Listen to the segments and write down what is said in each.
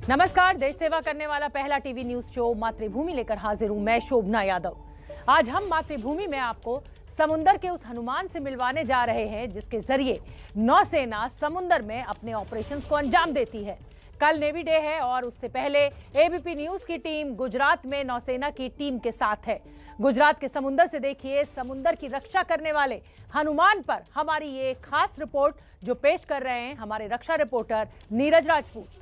नमस्कार, देश सेवा करने वाला पहला टीवी न्यूज शो मातृभूमि लेकर हाजिर हूं मैं शोभना यादव। आज हम मातृभूमि में आपको समुंदर के उस हनुमान से मिलवाने जा रहे हैं जिसके जरिए नौसेना समुंदर में अपने ऑपरेशंस को अंजाम देती है। कल नेवी डे है और उससे पहले एबीपी न्यूज की टीम गुजरात में नौसेना की टीम के साथ है। गुजरात के समुंदर से देखिए समुंदर की रक्षा करने वाले हनुमान पर हमारी ये खास रिपोर्ट जो पेश कर रहे हैं हमारे रक्षा रिपोर्टर नीरज राजपूत।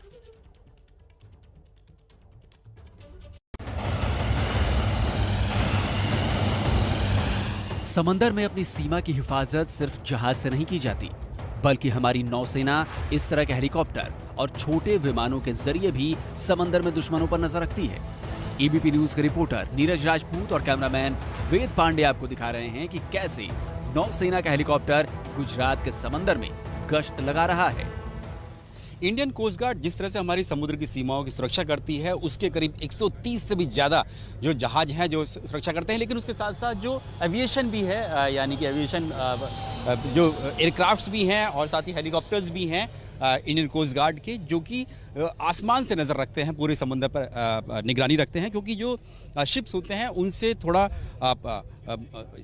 समंदर में अपनी सीमा की हिफाजत सिर्फ जहाज से नहीं की जाती, बल्कि हमारी नौसेना इस तरह के हेलीकॉप्टर और छोटे विमानों के जरिए भी समंदर में दुश्मनों पर नजर रखती है। एबीपी न्यूज के रिपोर्टर नीरज राजपूत और कैमरामैन वेद पांडे आपको दिखा रहे हैं कि कैसे नौसेना का हेलीकॉप्टर गुजरात के समंदर में गश्त लगा रहा है। इंडियन कोस्ट गार्ड जिस तरह से हमारी समुद्र की सीमाओं की सुरक्षा करती है, उसके करीब 130 से भी ज़्यादा जो जहाज हैं जो सुरक्षा करते हैं, लेकिन उसके साथ साथ जो एविएशन भी है, यानी कि एविएशन जो एयरक्राफ्ट्स भी हैं और साथ ही हेलीकॉप्टर्स भी हैं इंडियन कोस्ट गार्ड के, जो कि आसमान से नज़र रखते हैं, पूरे समंदर पर निगरानी रखते हैं, क्योंकि जो शिप्स होते हैं उनसे थोड़ा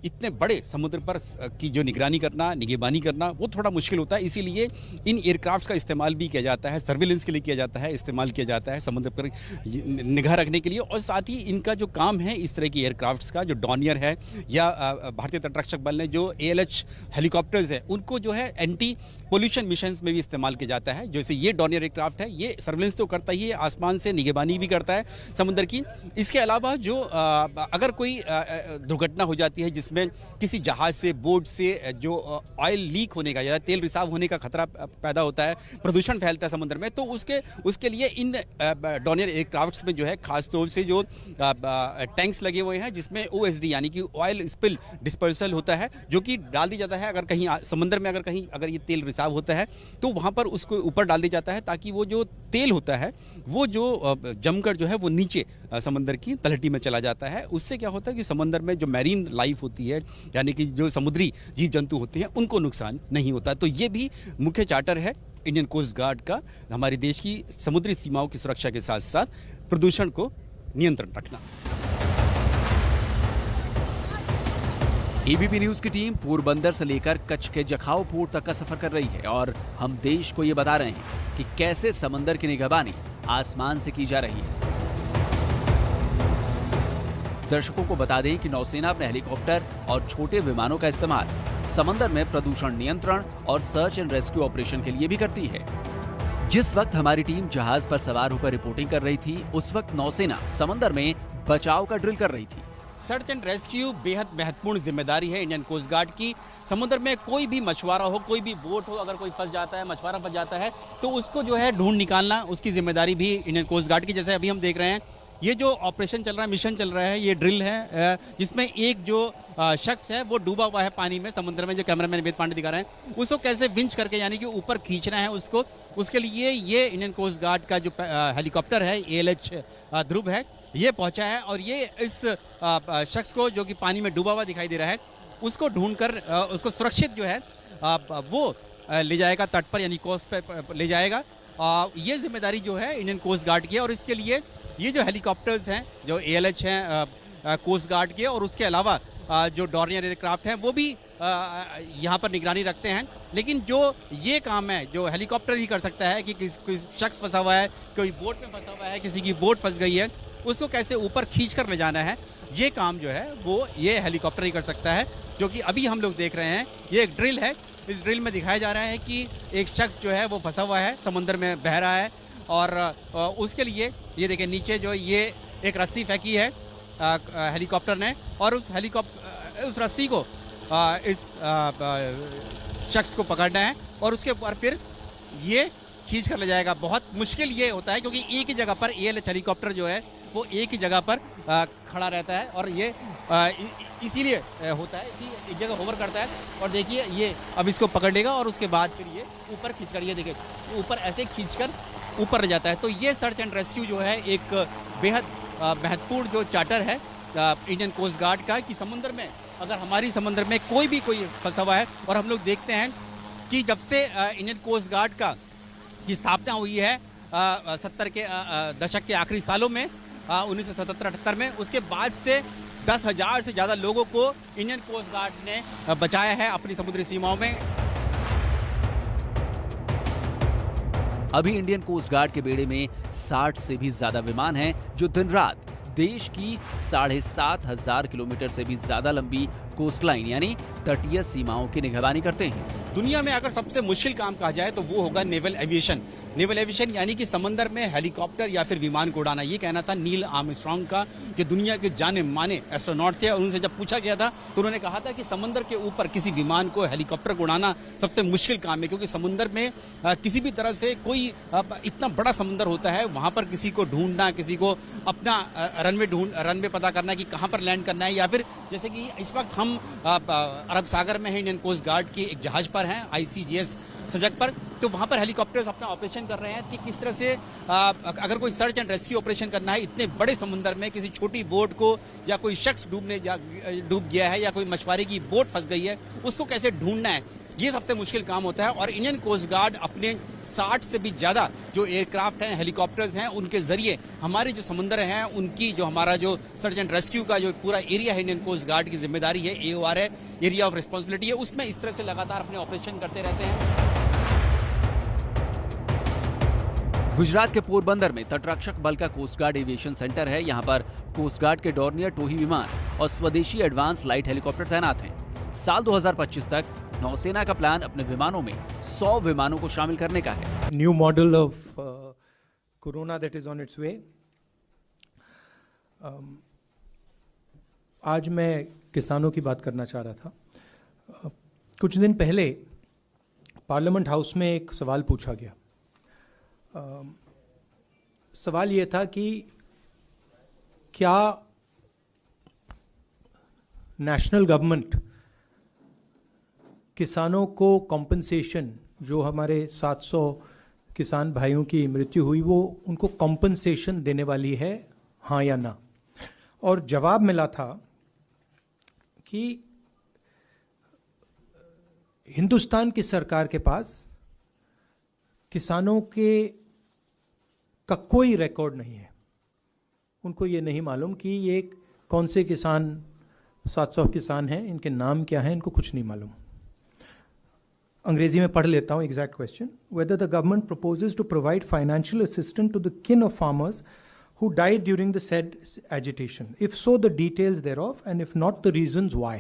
इतने बड़े समुद्र पर की जो निगरानी करना, निगहबानी करना वो थोड़ा मुश्किल होता है। इसीलिए इन एयरक्राफ्ट्स का इस्तेमाल भी किया जाता है, सर्विलेंस के लिए किया जाता है, इस्तेमाल किया जाता है समुद्र पर निगाह रखने के लिए। और साथ ही इनका जो काम है इस तरह की एयरक्राफ्ट्स का, जो डॉनियर है या भारतीय तटरक्षक बल ने जो ALH हेलीकॉप्टर्स है उनको जो है एंटी पोल्यूशन मिशंस में भी इस्तेमाल किया जाता है। जैसे ये डॉनियर एयरक्राफ्ट है, ये सर्विलेंस तो करता ही है, आसमान से निगहबानी भी करता है समुद्र की। इसके अलावा जो अगर कोई दुर्घटना हो जाती है जिसमें किसी जहाज से, बोट से जो ऑयल लीक होने का या तेल रिसाव होने का खतरा पैदा होता है, प्रदूषण फैलता है समुद्र में, तो उसके लिए इन डॉनियर एयरक्राफ्ट्स में जो है खासतौर से जो टैंक्स लगे हुए हैं जिसमें OSD यानी कि ऑयल स्पिल डिस्पर्सल होता है, जो कि डाल दी जाता है। अगर कहीं समुद्र में अगर ये तेल रिसाव होता है तो वहाँ पर उसको ऊपर डाल दिया जाता है, ताकि वो जो तेल होता है वो जो जमकर जो है वो नीचे समंदर की तलहटी में चला जाता है। उससे क्या होता है कि समंदर में जो मैरीन लाइफ होती है, यानी कि जो समुद्री जीव जंतु होते हैं, उनको नुकसान नहीं होता। तो ये भी मुख्य चार्टर है इंडियन कोस्ट गार्ड का, हमारे देश की समुद्री सीमाओं की सुरक्षा के साथ साथ प्रदूषण को नियंत्रण रखना। एबीपी न्यूज की टीम पोरबंदर से लेकर कच्छ के जखाऊ पोर्ट तक का सफर कर रही है और हम देश को ये बता रहे हैं कि कैसे समंदर की निगहबानी आसमान से की जा रही है। दर्शकों को बता दें कि नौसेना अपने हेलीकॉप्टर और छोटे विमानों का इस्तेमाल समंदर में प्रदूषण नियंत्रण और सर्च एंड रेस्क्यू ऑपरेशन के लिए भी करती है। जिस वक्त हमारी टीम जहाज पर सवार होकर रिपोर्टिंग कर रही थी, उस वक्त नौसेना समंदर में बचाव का ड्रिल कर रही थी। सर्च एंड रेस्क्यू बेहद महत्वपूर्ण जिम्मेदारी है इंडियन कोस्ट गार्ड की। समुद्र में कोई भी मछुआरा हो, कोई भी बोट हो, अगर कोई फंस जाता है, मछुआरा फंस जाता है, तो उसको जो है ढूंढ निकालना, उसकी जिम्मेदारी भी इंडियन कोस्ट गार्ड की। जैसे अभी हम देख रहे हैं ये जो ऑपरेशन चल रहा है, मिशन चल रहा है, ये ड्रिल है जिसमें एक जो शख्स है वो डूबा हुआ है पानी में, समुद्र में, जो कैमरामैन वेद पांडे दिखा रहे हैं, उसको कैसे विंच करके यानी कि ऊपर खींचना है उसको। उसके लिए ये इंडियन कोस्ट गार्ड का जो हेलीकॉप्टर है ALH ध्रुव है, ये पहुंचा है और ये इस शख्स को जो कि पानी में डूबा हुआ दिखाई दे रहा है उसको ढूंढकर उसको सुरक्षित जो है वो ले जाएगा तट पर, यानी कोस्ट पर ले जाएगा। ये जिम्मेदारी जो है इंडियन कोस्ट गार्ड की है और इसके लिए ये जो हेलीकॉप्टर्स हैं जो ALH हैं कोस्ट गार्ड के, और उसके अलावा जो डॉनियर एयरक्राफ्ट हैं वो भी यहाँ पर निगरानी रखते हैं। लेकिन जो ये काम है जो हेलीकॉप्टर ही कर सकता है कि कोई शख्स फंसा हुआ है, कोई बोट में फंसा हुआ है, किसी की बोट फंस गई है, उसको कैसे ऊपर खींच कर ले जाना है, ये काम जो है वो ये हेलीकॉप्टर ही कर सकता है। जो कि अभी हम लोग देख रहे हैं ये एक ड्रिल है। इस ड्रिल में दिखाया जा रहा है कि एक शख्स जो है वो फंसा हुआ है, समुद्र में बह रहा है, और उसके लिए ये देखिए नीचे जो ये एक रस्सी फेंकी है हेलीकॉप्टर ने, और उस रस्सी को इस शख्स को पकड़ना है और उसके ऊपर फिर ये खींच कर ले जाएगा। बहुत मुश्किल ये होता है क्योंकि एक ही जगह पर ALH हेलीकॉप्टर जो है वो एक ही जगह पर खड़ा रहता है, और ये इसीलिए होता है कि एक जगह होवर करता है। और देखिए ये अब इसको पकड़ लेगा और उसके बाद फिर ये ऊपर खींचकर, ये देखिए ऊपर ऐसे खींचकर ऊपर ले जाता है। तो ये सर्च एंड रेस्क्यू जो है एक बेहद महत्वपूर्ण जो चार्टर है इंडियन कोस्ट गार्ड का, कि समुद्र में अगर हमारी समुद्र में कोई फंसा हुआ है, और हम लोग देखते हैं कि जब से इंडियन कोस्ट गार्ड की स्थापना हुई है 70 के दशक के आखिरी सालों में 1977-78 में। उसके बाद से 10,000 से ज़्यादा लोगों को इंडियन कोस्ट गार्ड ने बचाया है अपनी समुद्री सीमाओं में। अभी इंडियन कोस्ट गार्ड के बेड़े में 60 से भी ज्यादा विमान हैं जो दिन रात देश की 7,500 किलोमीटर से भी ज्यादा लंबी कोस्ट लाइन यानी तटीय सीमाओं की निगरानी करते हैं। दुनिया में अगर सबसे मुश्किल काम कहा जाए तो वो होगा नेवल एविएशन। नेवल एविएशन यानी कि समंदर में हेलीकॉप्टर या फिर विमान को उड़ाना। ये कहना था नील आर्मस्ट्रांग का, जो दुनिया के जाने माने एस्ट्रोनॉट थे। और उनसे जब पूछा गया था तो उन्होंने कहा था कि समंदर के ऊपर किसी विमान को, हेलीकॉप्टर को उड़ाना सबसे मुश्किल काम है, क्योंकि समुद्र में किसी भी तरह से कोई इतना बड़ा समुद्र होता है, वहां पर किसी को ढूंढना, किसी को अपना रनवे पता करना कि कहां पर लैंड करना है, या फिर जैसे कि इस वक्त हम अरब सागर में हैं, इंडियन कोस्ट गार्ड की एक जहाज पर हैं, ICGS सजग पर, तो वहां पर हेलीकॉप्टर्स अपना ऑपरेशन कर रहे हैं कि किस तरह से अगर कोई सर्च एंड रेस्क्यू ऑपरेशन करना है इतने बड़े समुद्र में, किसी छोटी बोट को या कोई शख्स डूब गया है या कोई मछुआरे की बोट फंस गई है, उसको कैसे ढूंढना है, ये सबसे मुश्किल काम होता है। और इंडियन कोस्ट गार्ड अपने 60 से भी ज्यादा जो एयरक्राफ्ट हैं, हेलीकॉप्टर्स हैं, उनके जरिए हमारे जो समुद्र हैं उनकी जो हमारा जो सर्च एंड रेस्क्यू का जो पूरा एरिया है, इंडियन कोस्ट गार्ड की जिम्मेदारी है, AOR है, एरिया ऑफ रिस्पॉन्सिबिलिटी है, उसमें इस तरह से लगातार अपने ऑपरेशन करते रहते हैं। गुजरात के पोरबंदर में तटरक्षक बल का कोस्ट गार्ड एविएशन सेंटर है। यहाँ पर कोस्ट गार्ड के डॉर्नियर टोही विमान और स्वदेशी एडवांस लाइट हेलीकॉप्टर तैनात हैं। साल 2025 तक नौसेना का प्लान अपने विमानों में 100 विमानों को शामिल करने का है। New model of corona that is on its way. आज मैं किसानों की बात करना चाह रहा था। कुछ दिन पहले पार्लियामेंट हाउस में एक सवाल पूछा गया। सवाल ये था कि क्या नेशनल गवर्नमेंट किसानों को कॉम्पनसेशन, जो हमारे 700 किसान भाइयों की मृत्यु हुई, वो उनको कॉम्पनसेशन देने वाली है, हाँ या ना। और जवाब मिला था कि हिंदुस्तान की सरकार के पास किसानों का कोई रिकॉर्ड नहीं है। उनको ये नहीं मालूम कि ये कौन से किसान, 700 किसान हैं, इनके नाम क्या हैं, इनको कुछ नहीं मालूम। अंग्रेजी में पढ़ लेता हूँ exact question. Whether the government proposes to provide financial assistance to the kin of farmers who died during the said agitation. If so, the details thereof, and if not, the reasons why.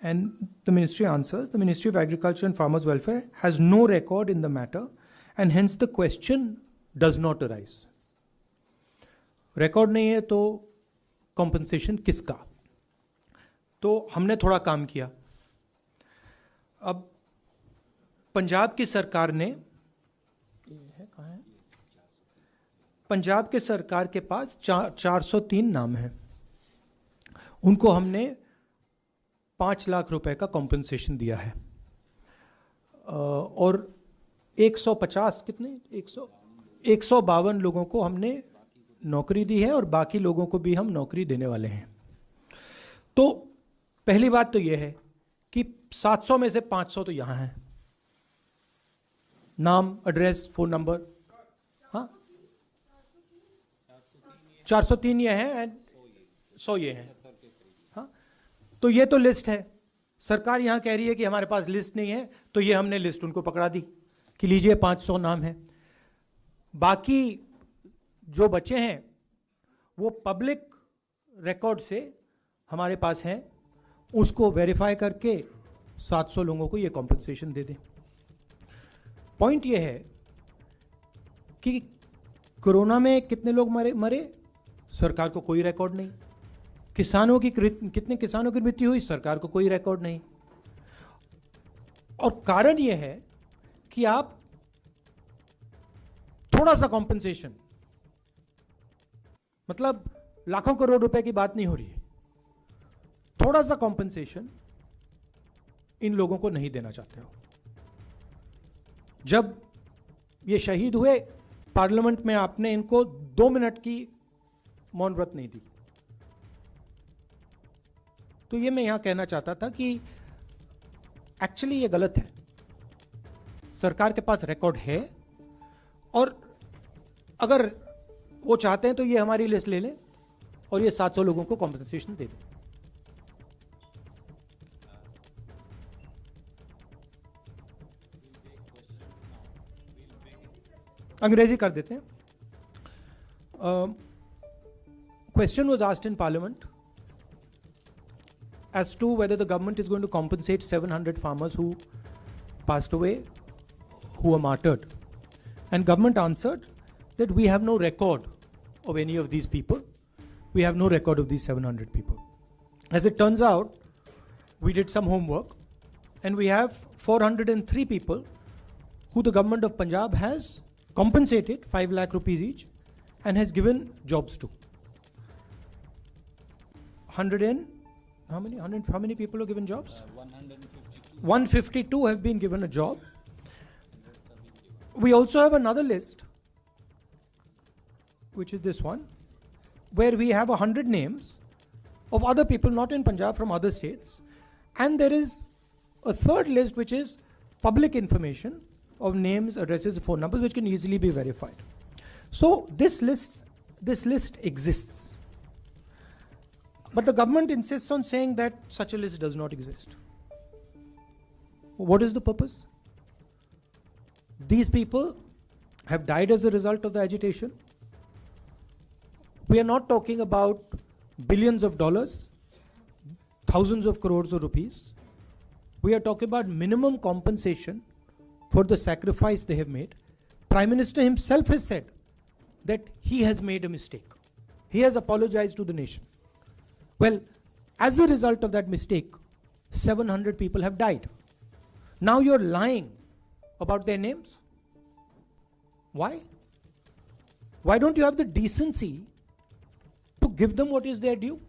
And the ministry answers, the Ministry of Agriculture and Farmers Welfare has no record in the matter, and hence the question does not arise. Record नहीं है तो compensation किसका? तो हमने थोड़ा काम किया। अब पंजाब की सरकार ने, कहाँ है? पंजाब के सरकार के पास 403 नाम हैं। उनको हमने 5 लाख रुपए का कॉम्पनसेशन दिया है। और 150 कितने 152 लोगों को हमने नौकरी दी है, और बाकी लोगों को भी हम नौकरी देने वाले हैं। तो पहली बात तो यह है कि 700 में से 500 तो यहां हैं, नाम, एड्रेस, फोन नंबर। हाँ, 403 ये हैं एंड 100 ये हैं। हाँ, तो ये तो लिस्ट है। सरकार यहां कह रही है कि हमारे पास लिस्ट नहीं है, तो ये हमने लिस्ट उनको पकड़ा दी कि लीजिए 500 नाम है। बाकी जो बचे हैं वो पब्लिक रिकॉर्ड से हमारे पास हैं, उसको वेरीफाई करके 700 लोगों को ये कॉम्पनसेशन दे दें। पॉइंट ये है कि कोरोना में कितने लोग मरे, सरकार को कोई रिकॉर्ड नहीं। कितने किसानों की मृत्यु हुई, सरकार को कोई रिकॉर्ड नहीं। और कारण यह है कि आप थोड़ा सा कॉम्पनसेशन, मतलब लाखों करोड़ रुपए की बात नहीं हो रही है, थोड़ा सा कॉम्पनसेशन इन लोगों को नहीं देना चाहते हो। जब ये शहीद हुए, पार्लियामेंट में आपने इनको 2 मिनट की मौन व्रत नहीं दी। तो ये मैं यहां कहना चाहता था कि एक्चुअली ये गलत है। सरकार के पास रिकॉर्ड है, और अगर वो चाहते हैं तो ये हमारी लिस्ट ले लें और ये 700 लोगों को कॉम्पनसेशन दे दें। अंग्रेजी कर देते हैं। Question was asked in Parliament as to whether the government is going to compensate 700 farmers who passed away, who were martyred. And government answered that we have no record of any of these people. We have no record of these 700 people. As it turns out, we did some homework and we have 403 people who the government of Punjab has compensated 5 lakh rupees each and has given jobs to. 100 and how many people are given jobs? 152 have been given a job. We also have another list, which is this one, where we have 100 names of other people not in Punjab, from other states, and there is a third list which is public information of names, addresses, phone numbers, which can easily be verified. So this list exists. But the government insists on saying that such a list does not exist. What is the purpose? These people have died as a result of the agitation. We are not talking about billions of dollars, thousands of crores of rupees. We are talking about minimum compensation for the sacrifice they have made. Prime Minister himself has said that he has made a mistake. He has apologized to the nation. Well, as a result of that mistake, 700 people have died. Now you're lying about their names? Why? Why don't you have the decency to give them what is their due?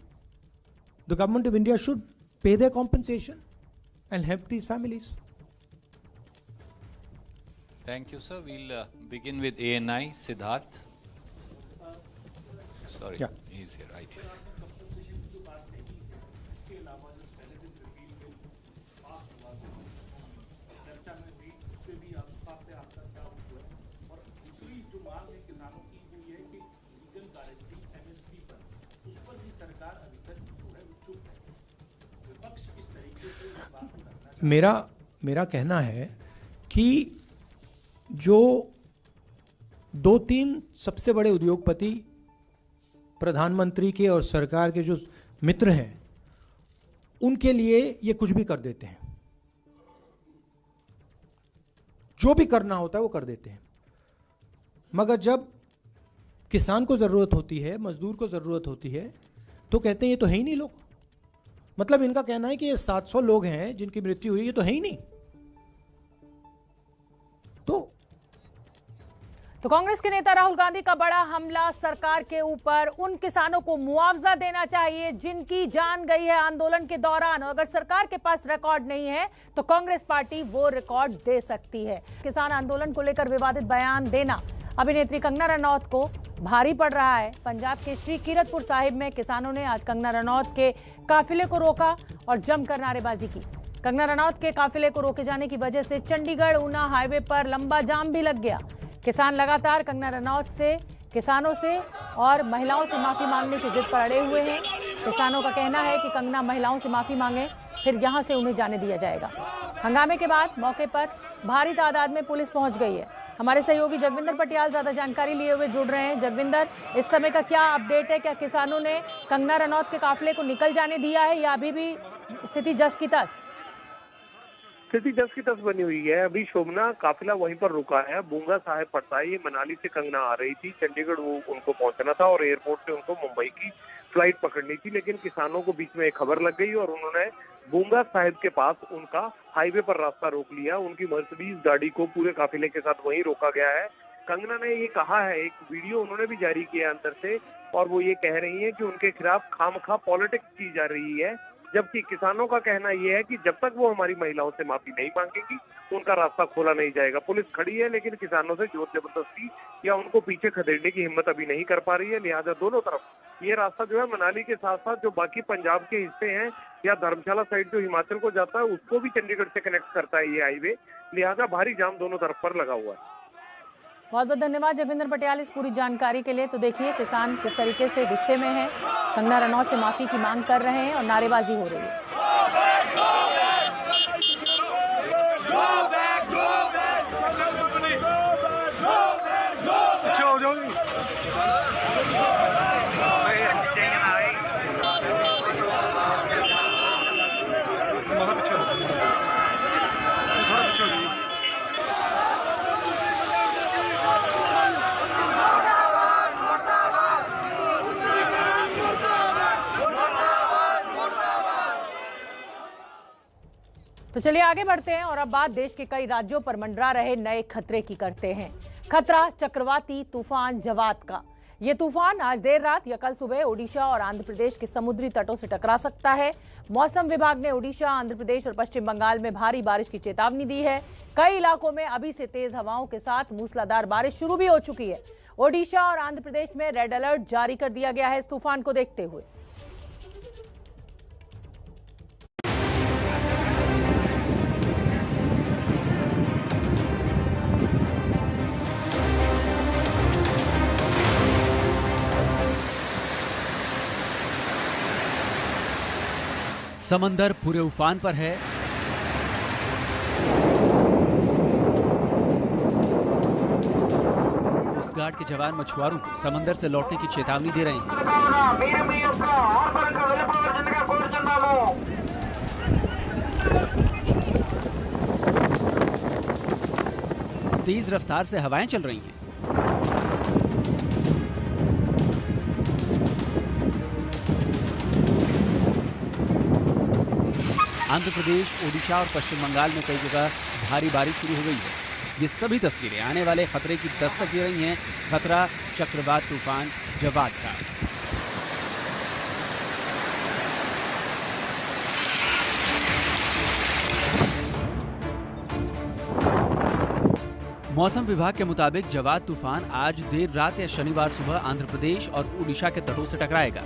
The government of India should pay their compensation and help these families. Thank you, sir. We'll begin with ANI, Siddharth. Sorry, Yeah. he's here, right here. मेरा कहना है कि जो 2-3 सबसे बड़े उद्योगपति प्रधानमंत्री के और सरकार के जो मित्र हैं, उनके लिए ये कुछ भी कर देते हैं। जो भी करना होता है वो कर देते हैं। मगर जब किसान को ज़रूरत होती है, मजदूर को ज़रूरत होती है, तो कहते हैं ये तो है ही नहीं लोग। मतलब इनका कहना है कि ये 700 लोग हैं जिनकी मृत्यु हुई, ये तो है ही नहीं। तो कांग्रेस के नेता राहुल गांधी का बड़ा हमला सरकार के ऊपर। उन किसानों को मुआवजा देना चाहिए जिनकी जान गई है आंदोलन के दौरान, और अगर सरकार के पास रिकॉर्ड नहीं है तो कांग्रेस पार्टी वो रिकॉर्ड दे सकती है। किसान आंदोलन को लेकर विवादित बयान देना अभिनेत्री कंगना रनौत को भारी पड़ रहा है। पंजाब के श्री कीरतपुर साहिब में किसानों ने आज कंगना रनौत के काफिले को रोका और जमकर नारेबाजी की। कंगना रनौत के काफिले को रोके जाने की वजह से चंडीगढ़ ऊना हाईवे पर लंबा जाम भी लग गया। किसान लगातार कंगना रनौत से, किसानों से और महिलाओं से माफी मांगने की जिद पर अड़े हुए हैं। किसानों का कहना है कि कंगना महिलाओं से माफी मांगे, फिर यहां से उन्हें जाने दिया जाएगा। हंगामे के बाद मौके पर भारी तादाद में पुलिस पहुंच गई है। हमारे सहयोगी जगविंदर पटियाल ज्यादा जानकारी लिए हुए जुड़ रहे हैं। जगविंदर, इस समय का क्या अपडेट है? क्या किसानों ने कंगना रनौत के काफिले को निकल जाने दिया है या अभी भी स्थिति जस की तस? स्थिति जस की तस बनी हुई है। अभी शोभना काफिला वहीं पर रुका है। बूंगा साहिब पड़ता है। ये मनाली से कंगना आ रही थी, चंडीगढ़ वो उनको पहुंचना था और एयरपोर्ट से उनको मुंबई की फ्लाइट पकड़नी थी, लेकिन किसानों को बीच में एक खबर लग गई और उन्होंने बूंगा साहिब के पास उनका हाईवे पर रास्ता रोक लिया। उनकी मर्सिडीज गाड़ी को पूरे काफिले के साथ वहीं रोका गया है। कंगना ने ये कहा है, एक वीडियो उन्होंने भी जारी किया अंदर से, और वो ये कह रही है कि उनके खिलाफ खामखा पॉलिटिक्स की जा रही है, जबकि किसानों का कहना यह है कि जब तक वो हमारी महिलाओं से माफी नहीं मांगेंगी उनका रास्ता खोला नहीं जाएगा। पुलिस खड़ी है लेकिन किसानों से जोर जबरदस्ती या उनको पीछे खदेड़ने की हिम्मत अभी नहीं कर पा रही है। लिहाजा दोनों तरफ ये रास्ता जो है मनाली के साथ साथ जो बाकी पंजाब के हिस्से हैं या धर्मशाला साइड जो हिमाचल को जाता है उसको भी चंडीगढ़ से कनेक्ट करता है ये हाईवे। लिहाजा भारी जाम दोनों तरफ पर लगा हुआ है। बहुत बहुत धन्यवाद जगविंदर पटियाल इस पूरी जानकारी के लिए। तो देखिए किसान किस तरीके से गुस्से में हैं, कंगना रनौत से माफी की मांग कर रहे हैं और नारेबाजी हो रही है। तो चलिए आगे बढ़ते हैं और अब बात देश के कई राज्यों पर मंडरा रहे नए खतरे की करते हैं। खतरा चक्रवाती तूफान जवाद का। ये तूफान आज देर रात या कल सुबह ओडिशा और आंध्र प्रदेश के समुद्री तटों से टकरा सकता है। मौसम विभाग ने ओडिशा, आंध्र प्रदेश और पश्चिम बंगाल में भारी बारिश की चेतावनी दी है। कई इलाकों में अभी से तेज हवाओं के साथ मूसलाधार बारिश शुरू भी हो चुकी है। ओडिशा और आंध्र प्रदेश में रेड अलर्ट जारी कर दिया गया है इस तूफान को देखते हुए। समंदर पूरे उफान पर है। कोस्ट गार्ड के जवान मछुआरों को समंदर से लौटने की चेतावनी दे रहे हैं। तेज रफ्तार से हवाएं चल रही हैं। आंध्र प्रदेश, ओडिशा और पश्चिम बंगाल में कई जगह भारी बारिश शुरू हो गई है। ये सभी तस्वीरें आने वाले खतरे की दस्तक दे रही हैं। खतरा चक्रवात तूफान जवाद का। मौसम विभाग के मुताबिक जवाद तूफान आज देर रात या शनिवार सुबह आंध्र प्रदेश और ओडिशा के तटों से टकराएगा।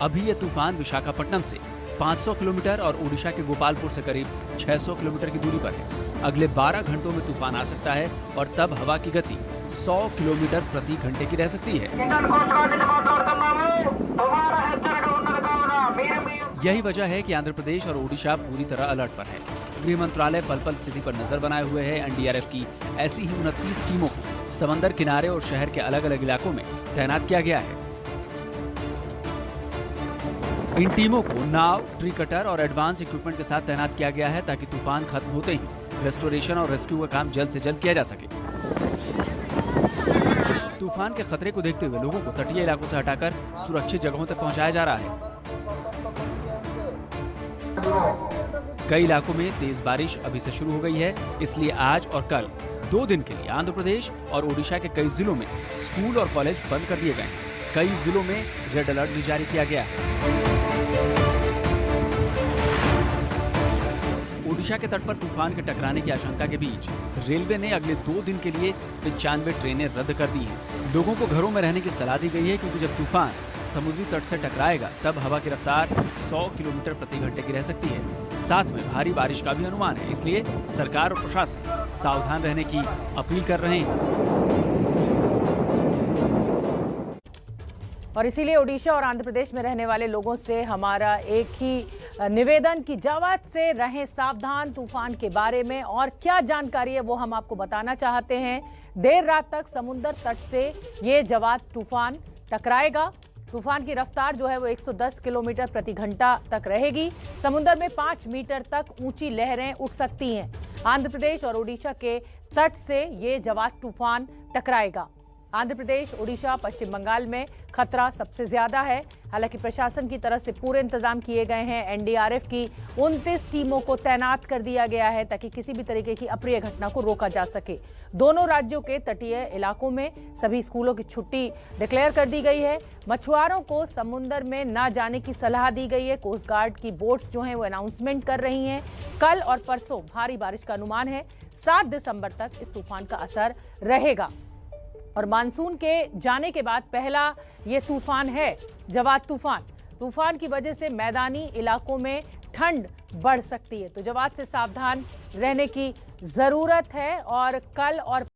अभी ये तूफान विशाखापट्टनम से 500 किलोमीटर और ओडिशा के गोपालपुर से करीब 600 किलोमीटर की दूरी पर है। अगले 12 घंटों में तूफान आ सकता है और तब हवा की गति 100 किलोमीटर प्रति घंटे की रह सकती है। यही वजह है कि आंध्र प्रदेश और ओडिशा पूरी तरह अलर्ट पर है। गृह मंत्रालय पल पल स्थिति पर नजर बनाए हुए है। एनडीआरएफ की ऐसी ही 29 टीमों को समंदर किनारे और शहर के अलग अलग इलाकों में तैनात किया गया है। इन टीमों को नाव, ट्री कटर और एडवांस इक्विपमेंट के साथ तैनात किया गया है ताकि तूफान खत्म होते ही रेस्टोरेशन और रेस्क्यू का काम जल्द से जल्द किया जा सके। तूफान के खतरे को देखते हुए लोगों को तटीय इलाकों से हटाकर सुरक्षित जगहों तक पहुंचाया जा रहा है। कई इलाकों में तेज बारिश अभी से शुरू हो गई है, इसलिए आज और कल 2 दिन के लिए आंध्र प्रदेश और ओडिशा के कई जिलों में स्कूल और कॉलेज बंद कर दिए गए हैं। कई जिलों में रेड अलर्ट भी जारी किया गया है। ओडिशा के तट पर तूफान के टकराने की आशंका के बीच रेलवे ने अगले 2 दिन के लिए 95 ट्रेनें रद्द कर दी हैं। लोगों को घरों में रहने की सलाह दी गई है क्योंकि जब तूफान समुद्री तट से टकराएगा तब हवा की रफ्तार 100 किलोमीटर प्रति घंटे की रह सकती है। साथ में भारी बारिश का भी अनुमान है, इसलिए सरकार और प्रशासन सावधान रहने की अपील कर रहे हैं। और इसीलिए ओडिशा और आंध्र प्रदेश में रहने वाले लोगों से हमारा एक ही निवेदन कि जवाद से रहें सावधान। तूफान के बारे में और क्या जानकारी है वो हम आपको बताना चाहते हैं। देर रात तक समुद्र तट से ये जवाद तूफान टकराएगा। तूफान की रफ्तार जो है वो 110 किलोमीटर प्रति घंटा तक रहेगी। समुद्र में 5 मीटर तक ऊंची लहरें उठ सकती हैं। आंध्र प्रदेश और ओडिशा के तट से ये जवाद तूफान टकराएगा। आंध्र प्रदेश, ओडिशा, पश्चिम बंगाल में खतरा सबसे ज्यादा है। हालांकि प्रशासन की तरफ से पूरे इंतजाम किए गए हैं। एनडीआरएफ की 29 टीमों को तैनात कर दिया गया है ताकि किसी भी तरीके की अप्रिय घटना को रोका जा सके। दोनों राज्यों के तटीय इलाकों में सभी स्कूलों की छुट्टी डिक्लेयर कर दी गई है। मछुआरों को समुद्र में न जाने की सलाह दी गई है। कोस्ट गार्ड की बोट्स जो हैं वो अनाउंसमेंट कर रही हैं। कल और परसों भारी बारिश का अनुमान है। 7 दिसंबर तक इस तूफान का असर रहेगा। और मानसून के जाने के बाद पहला ये तूफान है जवाद तूफान। तूफान की वजह से मैदानी इलाकों में ठंड बढ़ सकती है, तो जवाद से सावधान रहने की जरूरत है। और कल और